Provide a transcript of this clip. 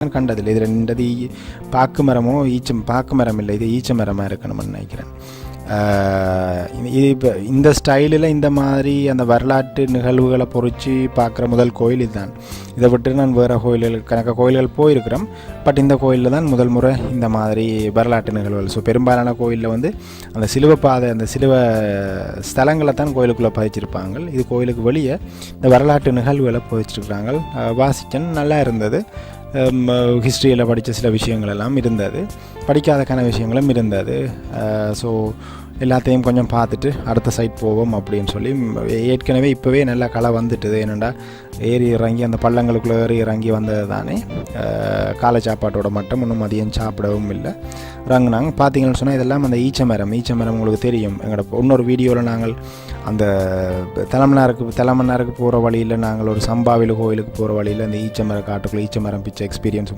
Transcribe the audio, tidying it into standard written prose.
கண்டதில்லை. இது ரெண்டது பாக்கு மரமோ பாக்கு மரம் இல்லை, இது ஈச்ச மரமாக இருக்கணும்னு நினைக்கிறேன். இது இப்போ இந்த ஸ்டைலில் இந்த மாதிரி அந்த வரலாற்று நிகழ்வுகளை பொறிச்சு பார்க்குற முதல் கோயில் இதுதான். இதை விட்டு நான் வேறு கோயில்கள் போயிருக்கிறோம். பட் இந்த கோயிலில் தான் முதல் முறை இந்த மாதிரி வரலாற்று நிகழ்வுகள். ஸோ பெரும்பாலான கோயிலில் வந்து அந்த சிலுவை பாதை, அந்த சிலுவை ஸ்தலங்களை தான் கோயிலுக்குள்ளே பதிச்சிருப்பாங்க. இது கோயிலுக்கு வெளியே இந்த வரலாற்று நிகழ்வுகளை பதிச்சிருக்கிறாங்க. வாசிச்சன் நல்லா இருந்தது. ஹிஸ்ட்ரியில் படித்த சில விஷயங்கள் எல்லாம் இருந்தது, படிக்காதக்கான விஷயங்களும் இருந்தது. ஸோ எல்லாத்தையும் கொஞ்சம் பார்த்துட்டு அடுத்த சைட் போவோம் அப்படின்னு சொல்லி ஏற்கனவே இப்போவே நல்லா களை வந்துட்டுது. என்னென்னா ஏறி இறங்கி அந்த பள்ளங்களுக்குள்ளே ஏறி இறங்கி வந்தது தானே. காலை சாப்பாட்டோட மட்டும் இன்னும் மதியம் சாப்பிடவும் இல்லை. இறங்குனாங்க. பார்த்தீங்கன்னு சொன்னால் இதெல்லாம் அந்த ஈச்ச மரம் உங்களுக்கு தெரியும். எங்களோட இன்னொரு வீடியோவில் நாங்கள் அந்த தலைமன்னாருக்கு போகிற வழியில் நாங்கள் ஒரு சம்பாவில் கோயிலுக்கு போகிற வழியில் அந்த ஈச்ச மரம் காட்டுக்குள்ளே ஈச்ச மரம் பிச்சை எக்ஸ்பீரியன்ஸ்